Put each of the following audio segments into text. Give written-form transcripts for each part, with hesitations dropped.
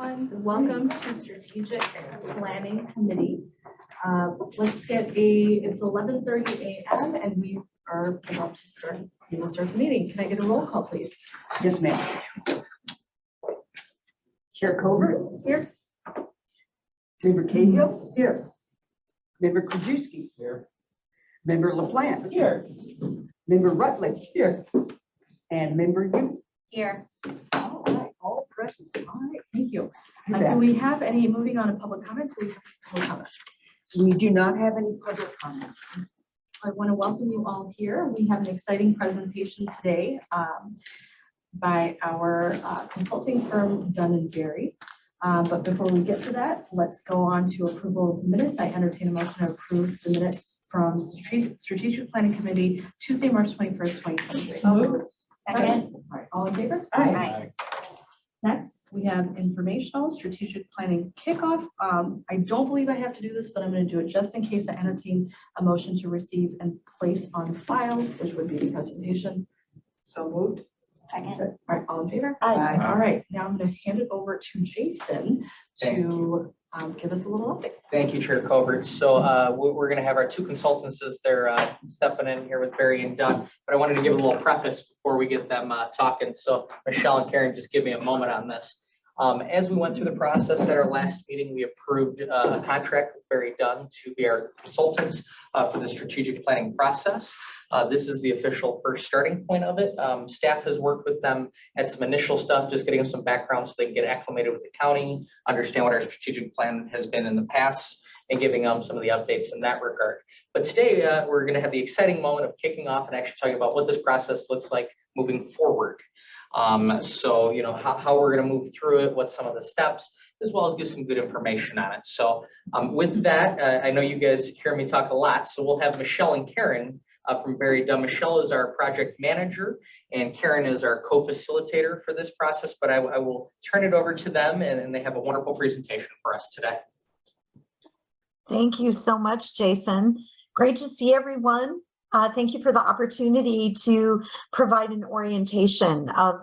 everyone. Welcome to Strategic Planning Committee. Let's get it's 11:30 a.m. and we are about to start. We will start the meeting. Can I get a roll call, please? Yes, ma'am. Chair Covert? Here. Member Cahill? Here. Member Krajewski? Here. Member LaPlante? Here. Member Rutledge? Here. And Member Yu? Here. All right, all present. All right, thank you. You Do bet. we have any, moving on to public comments? We have public comment. We do not have any public comment. I want to welcome you all here. We have an exciting presentation today by our consulting firm, Dun & Berry. But before we get to that, let's go on to approval of the minutes. I entertain a motion to approve the minutes from Strategic Planning Committee, Tuesday, March 21st, 2023. Second. All right, all in favor? Aye. Next, we have informational strategic planning kickoff. I don't believe I have to do this, but I'm going to do it just in case. I entertain a motion to receive and place on file, which would be the presentation. So moved. Second. All right, all in favor? Aye. All right, now I'm going to hand it over to Jason to give us a little update. Thank you, Chair Covert. So we're going to have our two consultants as they're stepping in here with Barry and Doug, but I wanted to give a little preface before we get them talking. So Michelle and Karen, just give me a moment on this. As we went through the process at our last meeting, we approved a contract with Barry Dunn to be our consultants for the strategic planning process. This is the official first starting point of it. Staff has worked with them at some initial stuff, just getting them some background so they can get acclimated with the county, understand what our strategic plan has been in the past, and giving them some of the updates in that regard. But today we're going to have the exciting moment of kicking off and actually talking about what this process looks like moving forward. So, you know, how we're going to move through it, what some of the steps, as well as give some good information on it. So with that, I know you guys hear me talk a lot, so we'll have Michelle and Karen from Barry Dunn. Michelle is our project manager and Karen is our co-facilitator for this process, but I will turn it over to them and they have a wonderful presentation for us today. Thank you so much, Jason. Great to see everyone. Thank you for the opportunity to provide an orientation of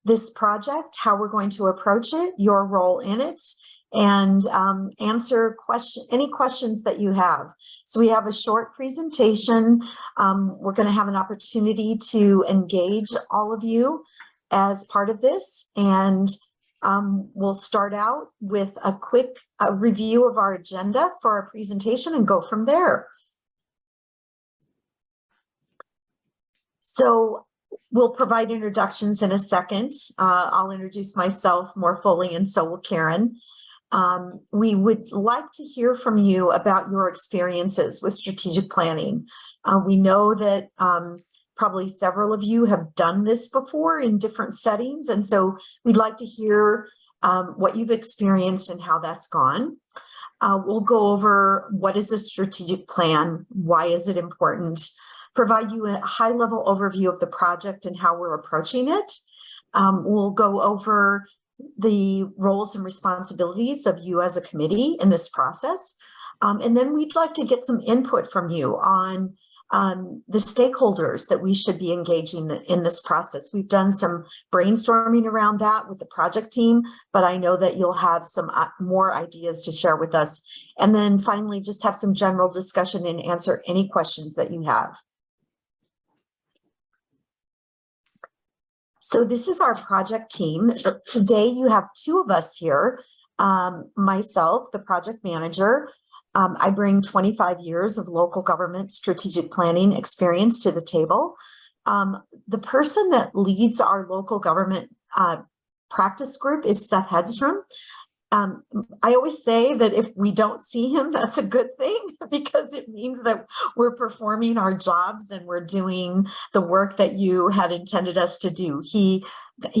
this project, how we're going to approach it, your role in it, and answer any questions that you have. So we have a short presentation. We're going to have an opportunity to engage all of you as part of this. And we'll start out with a quick review of our agenda for our presentation and go from there. So we'll provide introductions in a second. I'll introduce myself more fully and so will Karen. We would like to hear from you about your experiences with strategic planning. We know that probably several of you have done this before in different settings. And so we'd like to hear what you've experienced and how that's gone. We'll go over what is a strategic plan, why is it important, provide you a high-level overview of the project and how we're approaching it. We'll go over the roles and responsibilities of you as a committee in this process. And then we'd like to get some input from you on the stakeholders that we should be engaging in this process. We've done some brainstorming around that with the project team, but I know that you'll have some more ideas to share with us. And then finally, just have some general discussion and answer any questions that you have. So this is our project team. Today you have two of us here. Myself, the project manager. I bring 25 years of local government strategic planning experience to the table. The person that leads our local government practice group is Seth Hedstrom. I always say that if we don't see him, that's a good thing because it means that we're performing our jobs and we're doing the work that you had intended us to do. He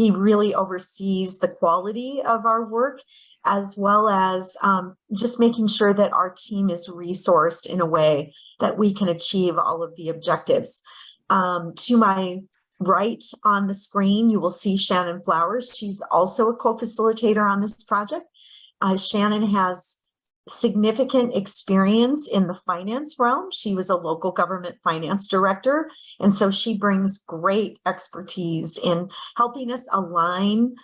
really oversees the quality of our work as well as just making sure that our team is resourced in a way that we can achieve all of the objectives. To my right on the screen, you will see Shannon Flowers. She's also a co-facilitator on this project. Shannon has significant experience in the finance realm. She was a local government finance director, and so she brings great expertise in helping us align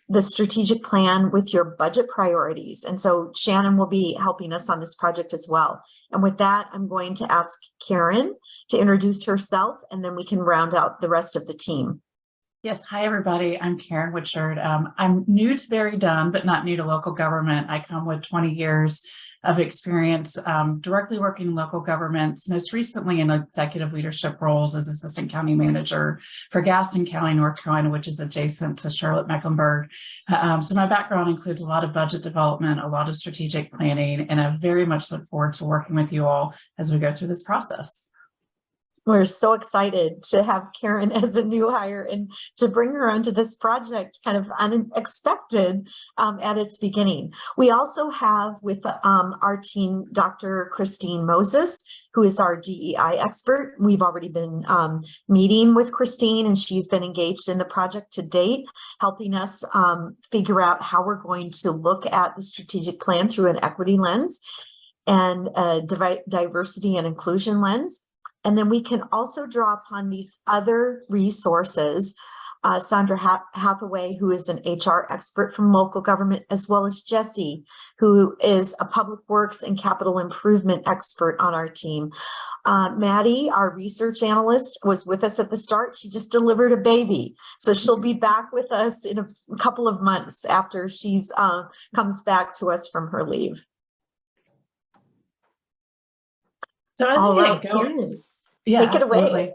the strategic plan with your budget priorities. And so Shannon will be helping us on this project as well. And with that, I'm going to ask Karen to introduce herself, and then we can round out the rest of the team. Yes, hi everybody. I'm Karen Woodchard. I'm new to Barry Dunn, but not new to local government. I come with 20 years of experience directly working in local governments, most recently in executive leadership roles as assistant county manager for Gaston County, North Carolina, which is adjacent to Charlotte-Mecklenburg. So my background includes a lot of budget development, a lot of strategic planning, and I very much look forward to working with you all as we go through this process. We're so excited to have Karen as a new hire and to bring her onto this project kind of unexpected at its beginning. We also have with our team, Dr. Christine Moses, who is our DEI expert. We've already been meeting with Christine, and she's been engaged in the project to date, helping us figure out how we're going to look at the strategic plan through an equity lens and a diversity and inclusion lens. And then we can also draw upon these other resources. Sandra Hathaway, who is an HR expert from local government, as well as Jesse, who is a public works and capital improvement expert on our team. Maddie, our research analyst, was with us at the start. She just delivered a baby. So she'll be back with us in a couple of months after she's comes back to us from her leave. So as All we right, get going, Karen. yeah, Take it away. absolutely.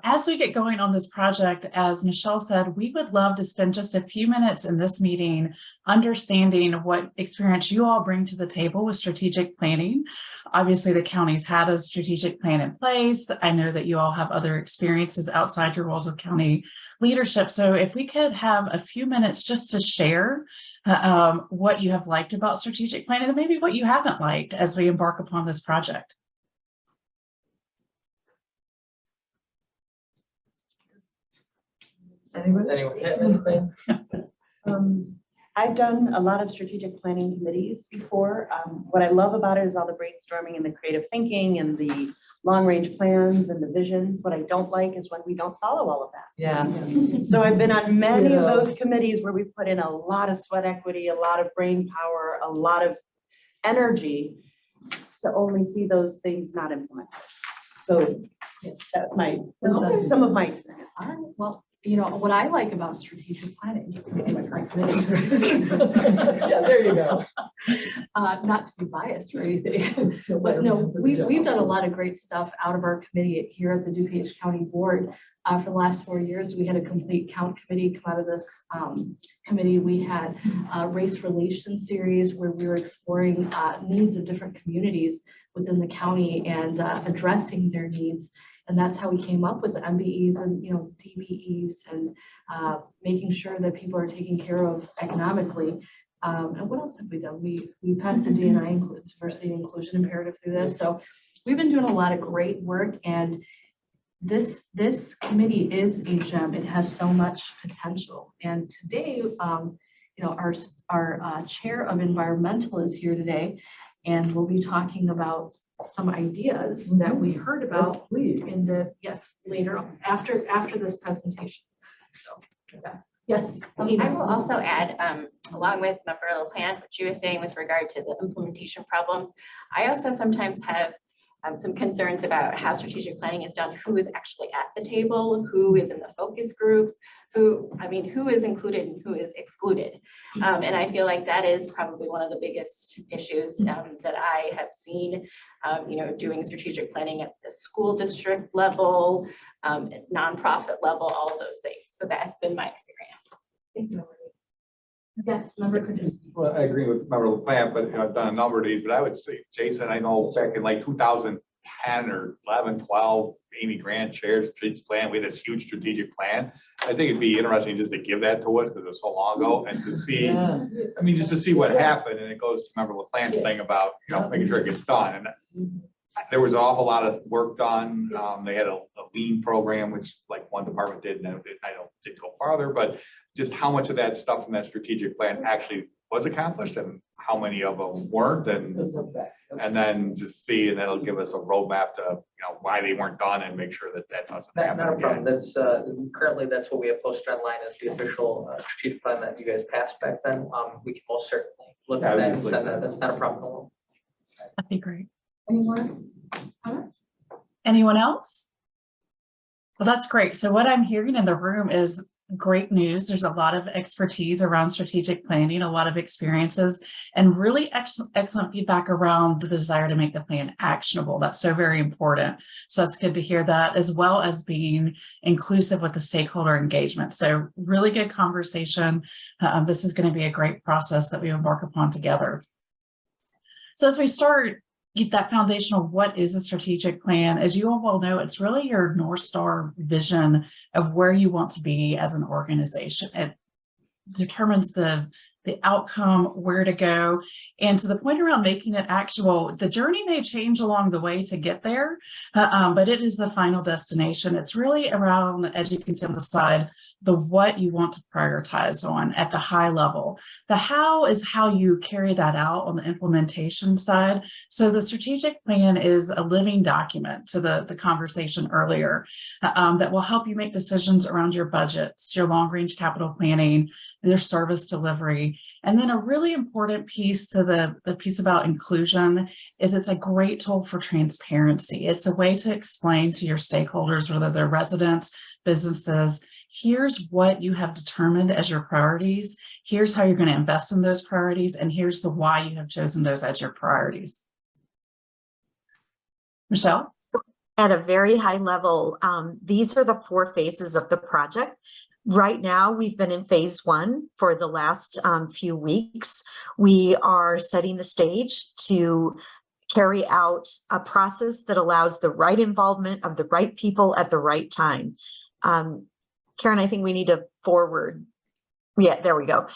As we get going on this project, as Michelle said, we would love to spend just a few minutes in this meeting understanding what experience you all bring to the table with strategic planning. Obviously, the county's had a strategic plan in place. I know that you all have other experiences outside your roles of county leadership. So if we could have a few minutes just to share what you have liked about strategic planning and maybe what you haven't liked as we embark upon this project. Anyone have anything? I've done a lot of strategic planning committees before. What I love about it is all the brainstorming and the creative thinking and the long range plans and the visions. What I don't like is when we don't follow all of that. Yeah. So I've been on many of those committees where we put in a lot of sweat equity, a lot of brain power, a lot of energy to only see those things not implemented. So that's some of my experience. All right, well, you know, what I like about strategic planning, it's my committee. Yeah, there you go. Not to be biased or anything, but no, we've done a lot of great stuff out of our committee here at the DuPage County Board. For the last 4 years, we had a complete count committee come out of this committee. We had a race relations series where we were exploring needs of different communities within the county and addressing their needs. And that's how we came up with the MBEs and, you know, DBEs and making sure that people are taken care of economically. And what else have we done? We passed the D&I diversity and inclusion imperative through this. So we've been doing a lot of great work, and this committee is a gem. It has so much potential. And today, you know, our chair of environmental is here today. And we'll be talking about some ideas that we heard about in the, later on, after this presentation. So, yes. I will also add, along with Member LaPlante, what you were saying with regard to the implementation problems, I also sometimes have some concerns about how strategic planning is done, who is actually at the table, who is in the focus groups, who is included and who is excluded. And I feel like that is probably one of the biggest issues that I have seen, you know, doing strategic planning at the school district level, nonprofit level, all of those things. So that's been my experience. Thank you. Yes, Member Kudus. Well, I agree with Member LaPlante, but I've done a number of these, but I would say, Jason, I know back in like 2010 or 11, 12, Amy Grant chairs strategic plan. We had this huge strategic plan. I think it'd be interesting just to give that to us because it was so long ago and to see, I mean, just to see what happened. And it goes to Member LaPlante's thing about, you know, making sure it gets done. And there was an awful lot of work done. They had a lean program, which like one department did, and I didn't go farther, but just how much of that stuff from that strategic plan actually was accomplished and how many of them weren't, and then just see, and that'll give us a roadmap to, why they weren't done and make sure that that doesn't Not happen a problem. again. That's, currently, that's what we have posted online as the official strategic plan that you guys passed back then. We can most certainly look at that and send that. That's not a problem at all. That'd be great. Any more comments? Anyone else? Well, that's great. So what I'm hearing in the room is great news. There's a lot of expertise around strategic planning, a lot of experiences, and really excellent feedback around the desire to make the plan actionable. That's so very important. So it's good to hear that, as well as being inclusive with the stakeholder engagement. So really good conversation. This is going to be a great process that we embark upon together. So as we start, that foundational, what is a strategic plan? As you all well know, it's really your North Star vision of where you want to be as an organization. It determines the outcome, where to go, and to the point around making it actionable. The journey may change along the way to get there, but it is the final destination. It's really around, as you can see on the side, the what you want to prioritize on at the high level. The how is how you carry that out on the implementation side. So the strategic plan is a living document, to the conversation earlier, that will help you make decisions around your budgets, your long-range capital planning, their service delivery. And then a really important piece to the piece about inclusion is it's a great tool for transparency. It's a way to explain to your stakeholders, whether they're residents, businesses, here's what you have determined as your priorities. Here's how you're going to invest in those priorities. And here's the why you have chosen those as your priorities. Michelle? At a very high level, these are the 4 phases of the project. Right now, we've been in phase 1 for the last few weeks. We are setting the stage to carry out a process that allows the right involvement of the right people at the right time. Karen, I think we need to forward. Yeah, there we go.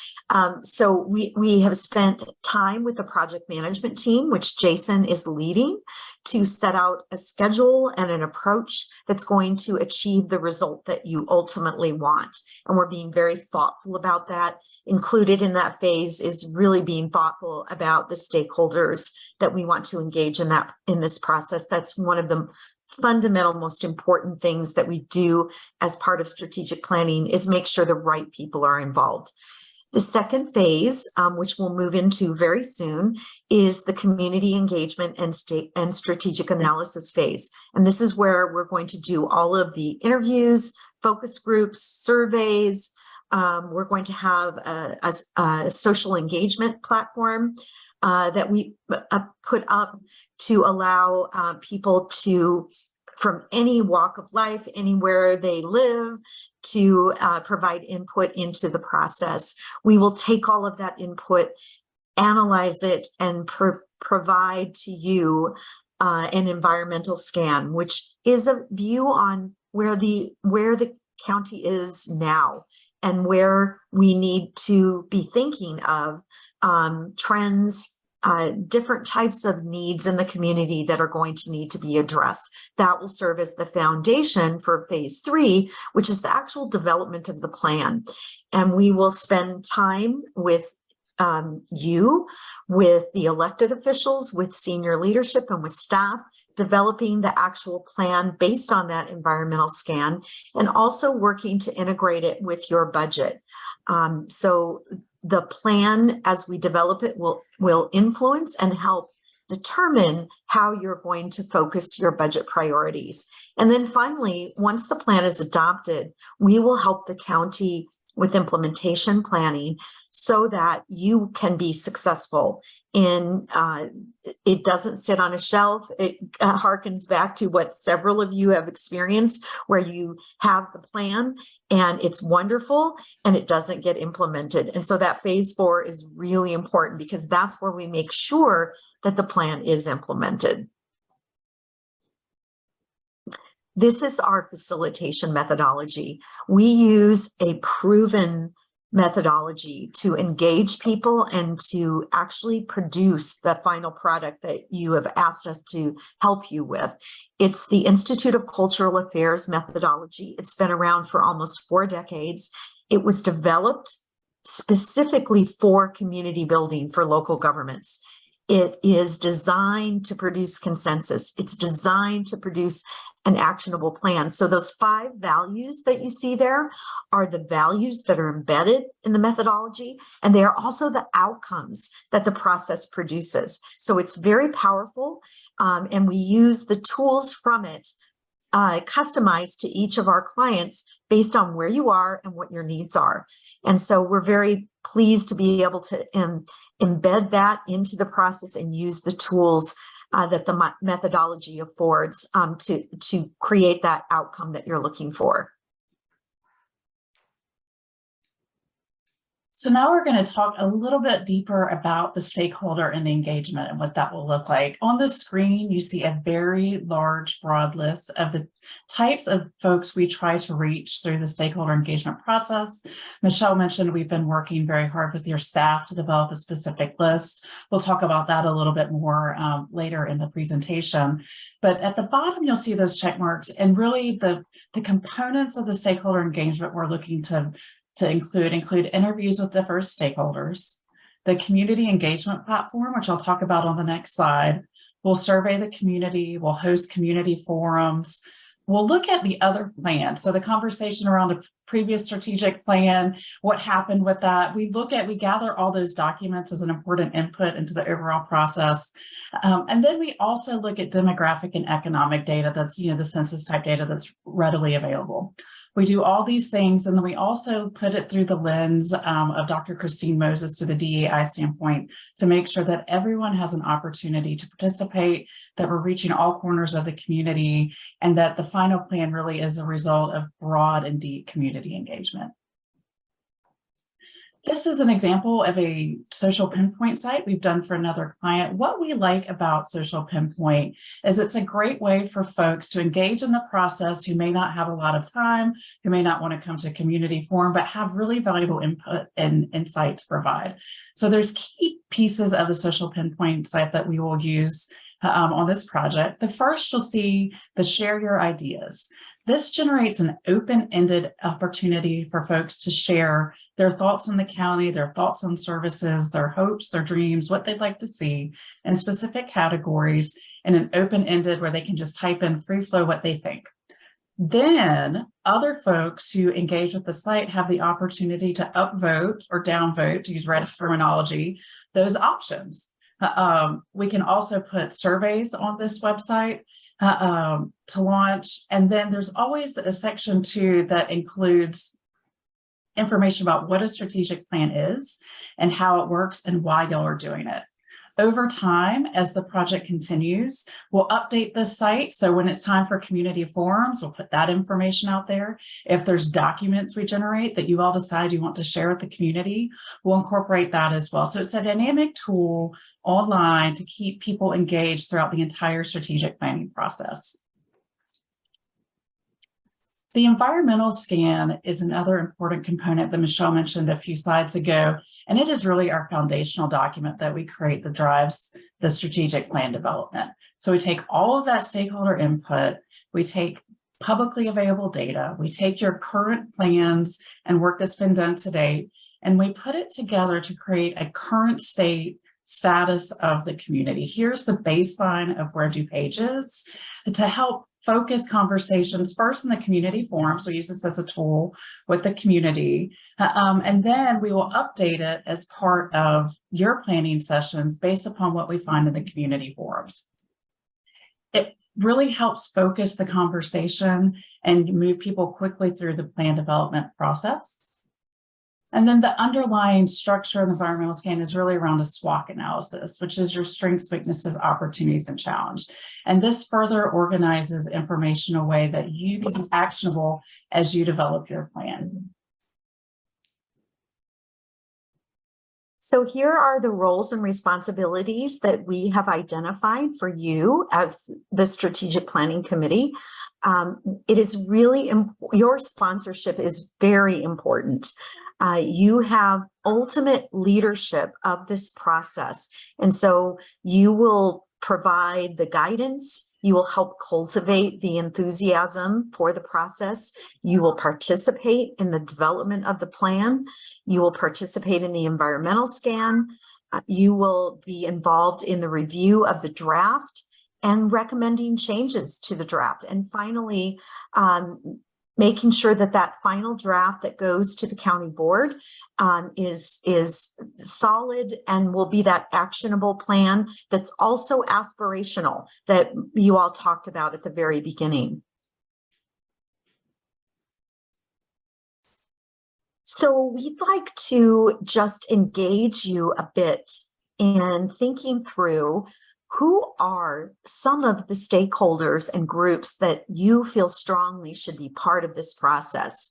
So we have spent time with the project management team, which Jason is leading, to set out a schedule and an approach that's going to achieve the result that you ultimately want. And we're being very thoughtful about that. Included in that phase is really being thoughtful about the stakeholders that we want to engage in this process. That's one of the fundamental, most important things that we do as part of strategic planning, is make sure the right people are involved. The second phase, which we'll move into very soon, is the community engagement and strategic analysis phase. And this is where we're going to do all of the interviews, focus groups, surveys. We're going to have a social engagement platform that we put up to allow people from any walk of life, anywhere they live, to provide input into the process. We will take all of that input, analyze it, and provide to you an environmental scan, which is a view on where the county is now and where we need to be thinking of trends, different types of needs in the community that are going to need to be addressed. That will serve as the foundation for phase 3, which is the actual development of the plan. And we will spend time with you, with the elected officials, with senior leadership, and with staff, developing the actual plan based on that environmental scan, and also working to integrate it with your budget. So the plan, as we develop it, will influence and help determine how you're going to focus your budget priorities. And then finally, once the plan is adopted, we will help the county with implementation planning so that you can be successful in, it doesn't sit on a shelf. It harkens back to what several of you have experienced, where you have the plan and it's wonderful and it doesn't get implemented. And so that phase 4 is really important, because that's where we make sure that the plan is implemented. This is our facilitation methodology. We use a proven methodology to engage people and to actually produce the final product that you have asked us to help you with. It's the Institute of Cultural Affairs methodology. It's been around for almost 4 decades. It was developed specifically for community building for local governments. It is designed to produce consensus. It's designed to produce an actionable plan. So those 5 values that you see there are the values that are embedded in the methodology, and they are also the outcomes that the process produces. So it's very powerful, and we use the tools from it customized to each of our clients based on where you are and what your needs are. And so we're very pleased to be able to embed that into the process and use the tools that the methodology affords to create that outcome that you're looking for. So now we're going to talk a little bit deeper about the stakeholder and the engagement and what that will look like. On the screen, you see a very large, broad list of the types of folks we try to reach through the stakeholder engagement process. Michelle mentioned we've been working very hard with your staff to develop a specific list. We'll talk about that a little bit more later in the presentation. But at the bottom, you'll see those check marks, and really the components of the stakeholder engagement we're looking to include interviews with diverse stakeholders, the community engagement platform, which I'll talk about on the next slide. We'll survey the community, we'll host community forums, we'll look at the other plans. So the conversation around a previous strategic plan, what happened with that. We gather all those documents as an important input into the overall process. And then we also look at demographic and economic data that's, the census type data that's readily available. We do all these things, and then we also put it through the lens of Dr. Christine Moses to the DEI standpoint to make sure that everyone has an opportunity to participate, that we're reaching all corners of the community, and that the final plan really is a result of broad and deep community engagement. This is an example of a social pinpoint site we've done for another client. What we like about social pinpoint is it's a great way for folks to engage in the process who may not have a lot of time, who may not want to come to a community forum, but have really valuable input and insight to provide. So there's key pieces of the social pinpoint site that we will use on this project. The first, you'll see the share your ideas. This generates an open-ended opportunity for folks to share their thoughts on the county, their thoughts on services, their hopes, their dreams, what they'd like to see in specific categories, in an open-ended where they can just type in free flow what they think. Then other folks who engage with the site have the opportunity to upvote or downvote, to use Reddit terminology, those options. We can also put surveys on this website to launch. And then there's always a section 2 that includes information about what a strategic plan is and how it works and why y'all are doing it. Over time, as the project continues, we'll update this site. So when it's time for community forums, we'll put that information out there. If there's documents we generate that you all decide you want to share with the community, we'll incorporate that as well. So it's a dynamic tool online to keep people engaged throughout the entire strategic planning process. The environmental scan is another important component that Michelle mentioned a few slides ago, and it is really our foundational document that we create that drives the strategic plan development. So we take all of that stakeholder input, we take publicly available data, we take your current plans and work that's been done to date, and we put it together to create a current status of the community. Here's the baseline of where DuPage is to help focus conversations first in the community forums. We use this as a tool with the community. And then we will update it as part of your planning sessions based upon what we find in the community forums. It really helps focus the conversation and move people quickly through the plan development process. And then the underlying structure of the environmental scan is really around a SWOT analysis, which is your strengths, weaknesses, opportunities, and challenge. And this further organizes information in a way that is actionable as you develop your plan. So here are the roles and responsibilities that we have identified for you as the Strategic Planning Committee. It is really, your sponsorship is very important. You have ultimate leadership of this process. And so you will provide the guidance, You will help cultivate the enthusiasm for the process. You will participate in the development of the plan. You will participate in the environmental scan. You will be involved in the review of the draft and recommending changes to the draft. And finally, making sure that that final draft that goes to the county board is solid and will be that actionable plan that's also aspirational that you all talked about at the very beginning. So we'd like to just engage you a bit in thinking through who are some of the stakeholders and groups that you feel strongly should be part of this process,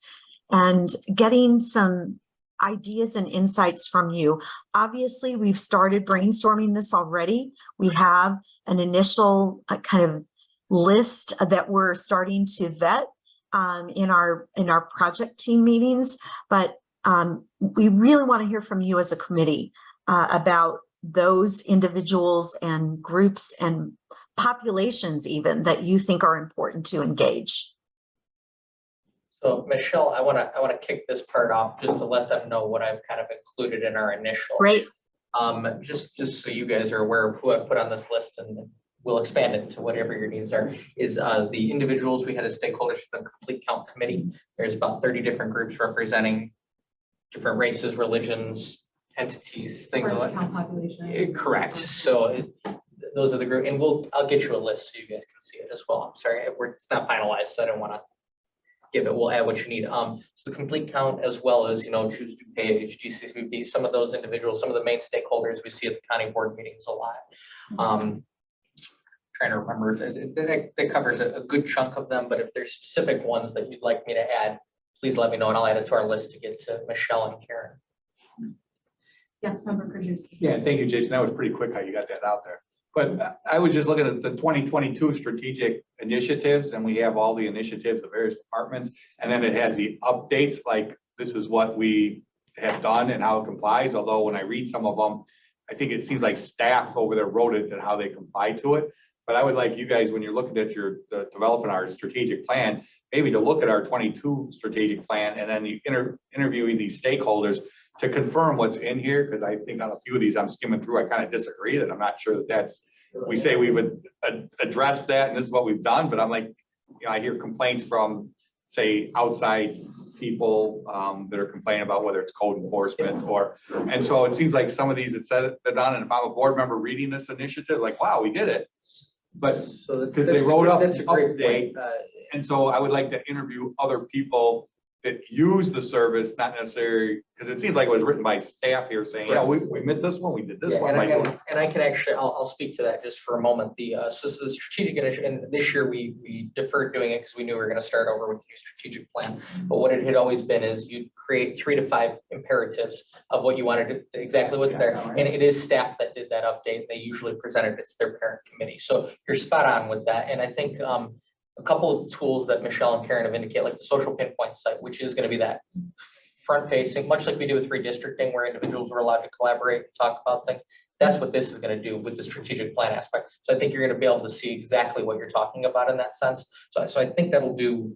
and getting some ideas and insights from you. Obviously, we've started brainstorming this already. We have an initial kind of list that we're starting to vet in our project team meetings, but we really want to hear from you as a committee about those individuals and groups and populations even that you think are important to engage. So Michelle, I want to kick this part off just to let them know what I've kind of included in our initial. Great. Just so you guys are aware of who I've put on this list, and we'll expand it to whatever your needs are, is the individuals we had as stakeholders for the complete count committee. There's about 30 different groups representing different races, religions, entities, things like Count population. Correct. So those are the group, and I'll get you a list so you guys can see it as well. I'm sorry, it's not finalized, so I don't want to give it. We'll add what you need. So the complete count, as well as, choose DuPage, GCCB, some of those individuals, some of the main stakeholders we see at the county board meetings a lot. Trying to remember, that covers a good chunk of them, but if there's specific ones that you'd like me to add, please let me know and I'll add it to our list to get to Michelle and Karen. Yes, Member Krajewski. Yeah, thank you, Jason. That was pretty quick how you got that out there. But I was just looking at the 2022 strategic initiatives, and we have all the initiatives of various departments, and then it has the updates, like this is what we have done and how it complies. Although when I read some of them, I think it seems like staff over there wrote it and how they comply to it. But I would like you guys, when you're looking at your developing our strategic plan, maybe to look at our 22 strategic plan, and then you interviewing these stakeholders to confirm what's in here, because I think on a few of these I'm skimming through, I kind of disagree that I'm not sure that that's, we say we would address that and this is what we've done, but I'm like, I hear complaints from, say, outside people that are complaining about whether it's code enforcement and so it seems like some of these, it's said they're done, and if I'm a board member reading this initiative, like, wow, we did it. But so because they wrote up that's a great update, point. and so I would like to interview other people that use the service, not necessarily, because it seems like it was written by staff here saying, yeah, we met this one, we did this one. And I can actually, I'll speak to that just for a moment. So the strategic initiative, and this year we deferred doing it because we knew we were going to start over with the new strategic plan. But what it had always been is you'd create 3 to 5 imperatives of what you wanted to, exactly what's there. And it is staff that did that update. They usually presented it to their parent committee. So you're spot on with that. And I think a couple of tools that Michelle and Karen have indicated, like the social pinpoint site, which is going to be that front facing, much like we do with redistricting, where individuals are allowed to collaborate and talk about things. That's what this is going to do with the strategic plan aspect. So I think you're going to be able to see exactly what you're talking about in that sense. So I think that'll do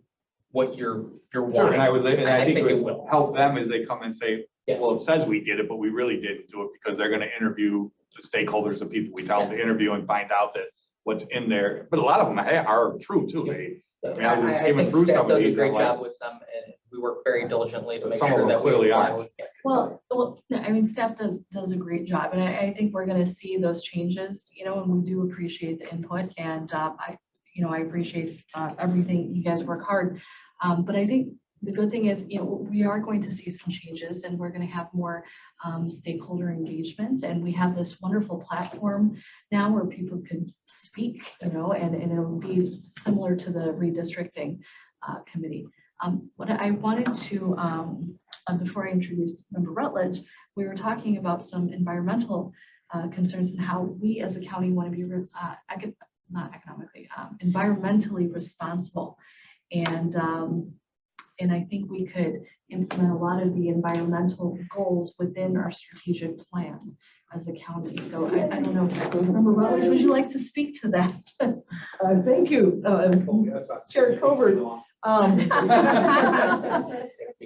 what you're wanting. Sure, and I think it will help them as they come and say, Yes. well, it says we did it, but we really didn't do it, because they're going to interview the stakeholders, the people we tell them to interview, and find out that what's in there. But a lot of them are true too. I was just skimming through some of these. Does a great job with them, and we work very diligently to make Some of sure them that we clearly apply aren't. what we can. Well, I mean, staff does a great job, and I think we're going to see those changes, and we do appreciate the input, and I appreciate everything. You guys work hard, but I think the good thing is, we are going to see some changes, and we're going to have more stakeholder engagement, and we have this wonderful platform now where people can speak, and it'll be similar to the redistricting committee. What I wanted to, before I introduce Member Rutledge, we were talking about some environmental concerns and how we as a county want to be environmentally responsible. And I think we could implement a lot of the environmental goals within our strategic plan. as a county. So I don't know, Member Rutledge, would you like to speak to that? Thank you, Chair Covert.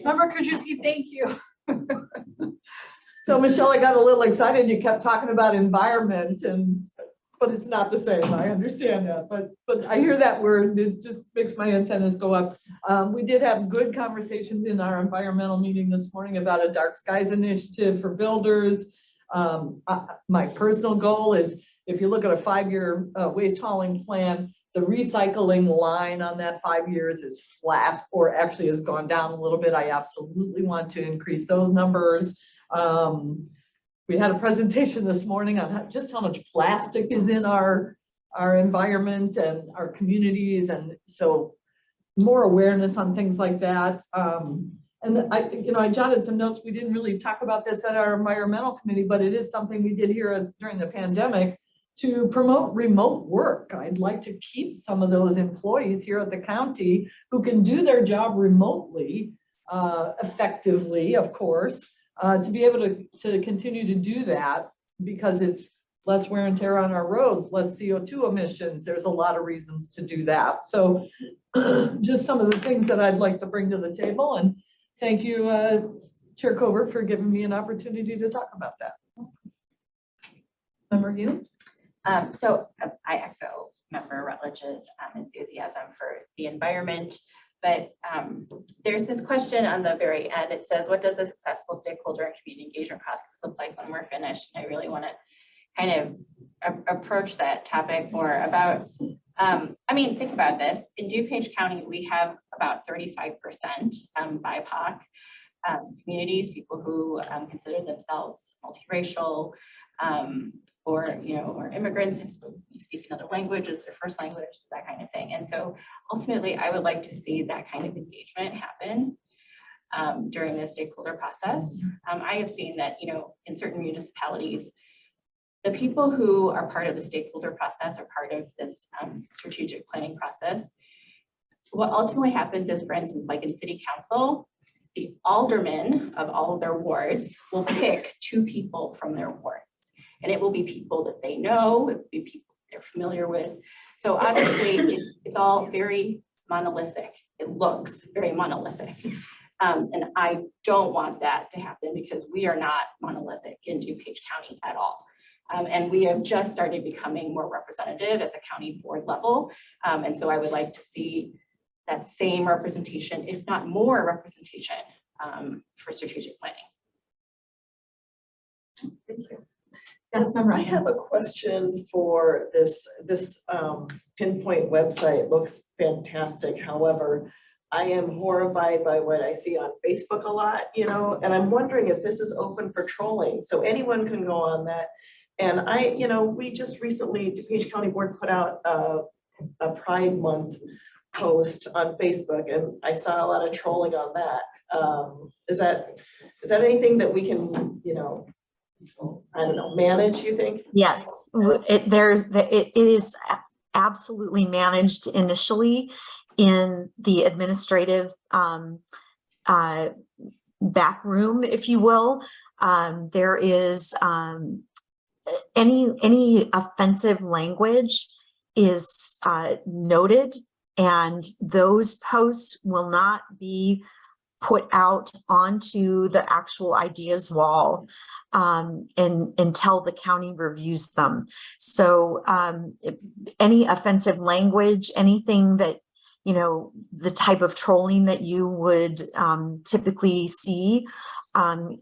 Member Krajewski, thank you. So Michelle, I got a little excited. You kept talking about environment but it's not the same. I understand that, but I hear that word, it just makes my antennas go up. We did have good conversations in our environmental meeting this morning about a dark skies initiative for builders. My personal goal is, if you look at a 5-year waste hauling plan, the recycling line on that 5 years is flat or actually has gone down a little bit. I absolutely want to increase those numbers. We had a presentation this morning on just how much plastic is in our environment and our communities, and so more awareness on things like that. And I jotted some notes. We didn't really talk about this at our environmental committee, but it is something we did here during the pandemic to promote remote work. I'd like to keep some of those employees here at the county who can do their job remotely, effectively, of course. To be able to continue to do that, because it's less wear and tear on our roads, less CO2 emissions. There's a lot of reasons to do that. So just some of the things that I'd like to bring to the table. And thank you, Chair Covert, for giving me an opportunity to talk about that. Member Hume? So I echo Member Rutledge's enthusiasm for the environment. But there's this question on the very end. It says, what does a successful stakeholder and community engagement process look like when we're finished? And I really want to kind of approach that topic more about, I mean, think about this. In DuPage County, we have about 35% BIPOC communities, people who consider themselves multiracial, or immigrants who speak another language as their first language, that kind of thing. And so ultimately, I would like to see that kind of engagement happen during the stakeholder process. I have seen that, in certain municipalities, the people who are part of the stakeholder process are part of this strategic planning process. What ultimately happens is, for instance, like in city council, the aldermen of all of their wards will pick 2 people from their wards. And it will be people that they know, it will be people they're familiar with. So obviously, it's all very monolithic. It looks very monolithic. And I don't want that to happen, because we are not monolithic in DuPage County at all. And we have just started becoming more representative at the county board level. And so I would like to see that same representation, if not more representation, for strategic planning. Thank you. Yes, Member I have a question for this Pinpoint website. Looks fantastic. However, I am horrified by what I see on Facebook a lot, and I'm wondering if this is open for trolling. So anyone can go on that. And we just recently, DuPage County Board put out a Pride Month post on Facebook, and I saw a lot of trolling on that. Is that anything that we can, I don't know, manage, you think? Yes, it is absolutely managed initially in the administrative back room, if you will. There is any offensive language is noted, and those posts will not be put out onto the actual ideas wall until the county reviews them. So any offensive language, anything that, the type of trolling that you would typically see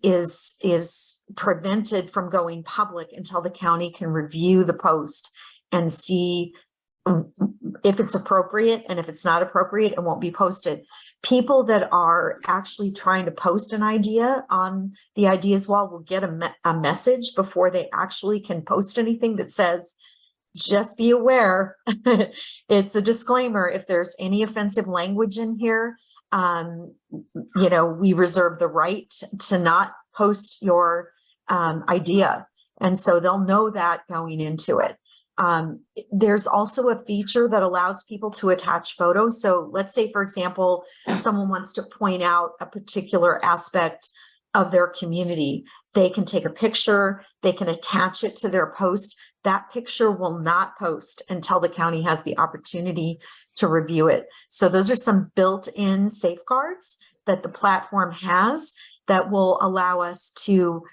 is prevented from going public until the county can review the post and see if it's appropriate, and if it's not appropriate, it won't be posted. People that are actually trying to post an idea on the ideas wall will get a message before they actually can post anything that says, just be aware, it's a disclaimer. If there's any offensive language in here, we reserve the right to not post your idea. And so they'll know that going into it. There's also a feature that allows people to attach photos. So let's say, for example, someone wants to point out a particular aspect of their community. They can take a picture, they can attach it to their post. That picture will not post until the county has the opportunity to review it. So those are some built-in safeguards that the platform has that will allow us to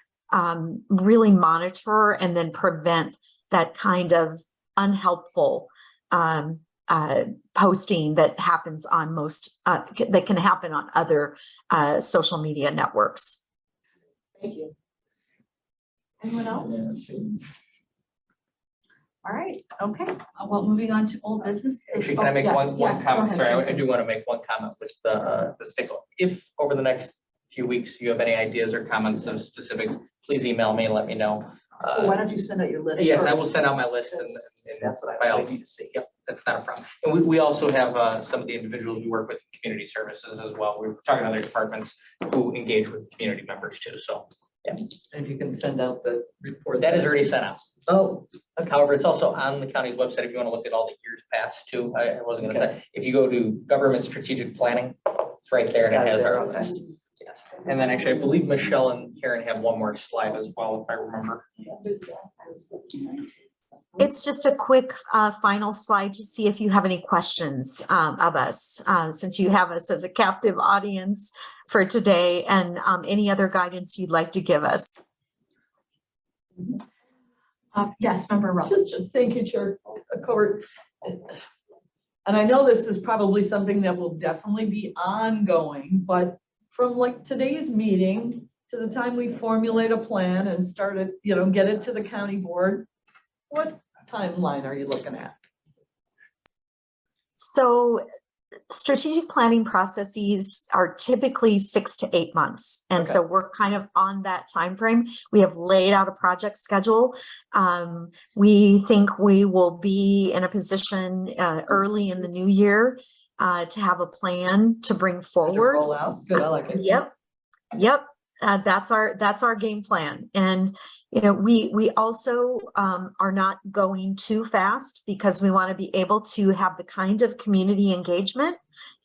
really monitor and then prevent that kind of unhelpful posting that happens on most, that can happen on other social media networks. Thank you. Anyone else? All right, okay. Well, moving on to old business. Actually, can I make Yes, one yes, go comment? ahead, Sorry, I Jason. do want to make one comment with the stickle. If over the next few weeks you have any ideas or comments of specifics, please email me and let me know. Why don't you send out your list? Yes, I will first? send out my list and That's what by I all like means to see. Yep, that's not a problem. And we also have some of the individuals we work with in community services as well. We're talking to other departments who engage with community members too. So If you can send out the report. that is already sent out. Oh, However, it's also on the county's website if you want to look at all the years past too. I wasn't gonna say, if you go to government strategic planning, it's right there and Got it it has there, our okay. list. Yes, and then actually I believe Michelle and Karen have one more slide as well, if I remember. It's just a quick final slide to see if you have any questions of us, since you have us as a captive audience for today, and any other guidance you'd like to give us. Yes, Member Rutledge. thank you, Chair Covert. And I know this is probably something that will definitely be ongoing, but from like today's meeting to the time we formulate a plan and start it, get it to the county board, what timeline are you looking at? So strategic planning processes are typically 6 to 8 months. And so we're kind of on that time frame. We have laid out a project schedule. We think we will be in a position early in the new year to have a plan to bring forward. Roll out? Good, I like it. Yep. That's our game plan. And, we also are not going too fast because we want to be able to have the kind of community engagement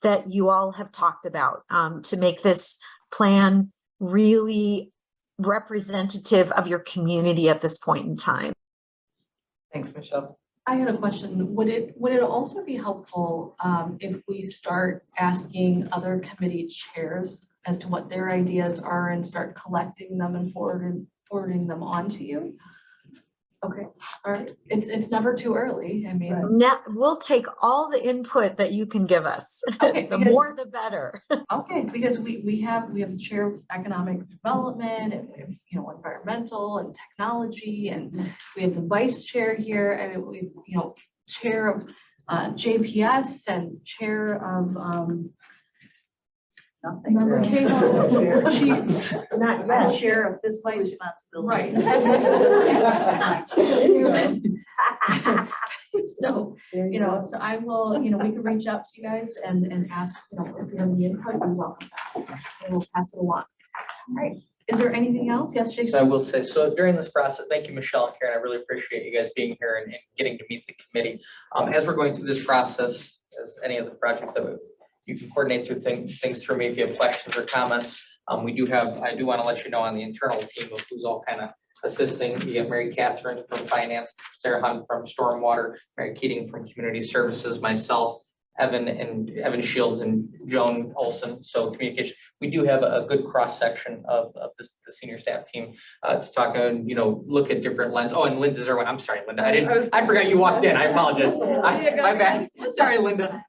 that you all have talked about to make this plan really representative of your community at this point in time. Thanks, Michelle. I had a question. Would it also be helpful if we start asking other committee chairs as to what their ideas are and start collecting them and forwarding them on to you? Okay, all right. It's never too early. I mean, Now, we'll take all the input that you can give us. Okay, The because- more, the better. okay, because we have the chair of economic development and we have, environmental and technology, and we have the vice chair here. I mean, we, chair of JPS and chair of Member Cahill. She's Not share of fiscal responsibility. right. So, so I will, we can reach out to you guys and ask, if you have any input, you're welcome back. And we'll pass it along. All right. Is there anything else? Yes, Jason? So I will say, so during this process, thank you, Michelle and Karen. I really appreciate you guys being here and getting to meet the committee. As we're going through this process, as any of the projects that you can coordinate through things through me if you have questions or comments. I do want to let you know on the internal team of who's all kind of assisting. You have Mary Catherine from Finance, Sarah Hunt from Stormwater, Mary Keating from Community Services, myself, Evan Shields and Joan Olson. So communication, we do have a good cross section of the senior staff team to talk and look at different lens. Oh, and Linda Zerwin. I'm sorry, Linda. I forgot you walked in. I apologize. My bad. Sorry, Linda.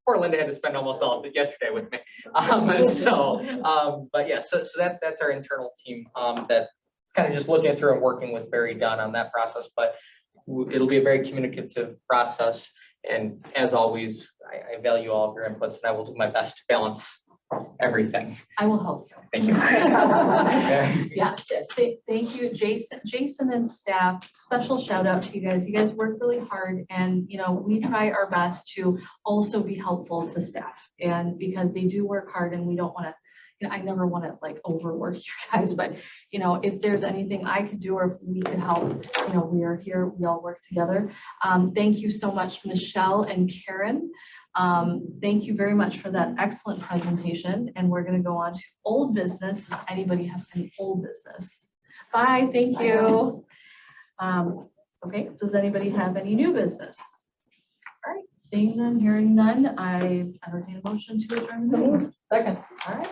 Poor Linda had to spend almost all of it yesterday with me. But yeah, so that's our internal team that's kind of just looking through and working with Barry Dunn on that process. But it'll be a very communicative process. And as always, I value all of your inputs and I will do my best to balance everything. I will help you. Thank you. Yes, thank you, Jason and staff. Special shout out to you guys. You guys work really hard and, we try our best to also be helpful to staff, and because they do work hard and we don't want to, I never want to like overwork you guys, but if there's anything I could do or if we could help, we are here, we all work together. Thank you so much, Michelle and Karen. Thank you very much for that excellent presentation. And we're going to go on to old business. Does anybody have any old business? Bye, thank you. Okay, does anybody have any new business? All right, seeing none, hearing none, I entertain a motion to adjourn the meeting. Second. All right,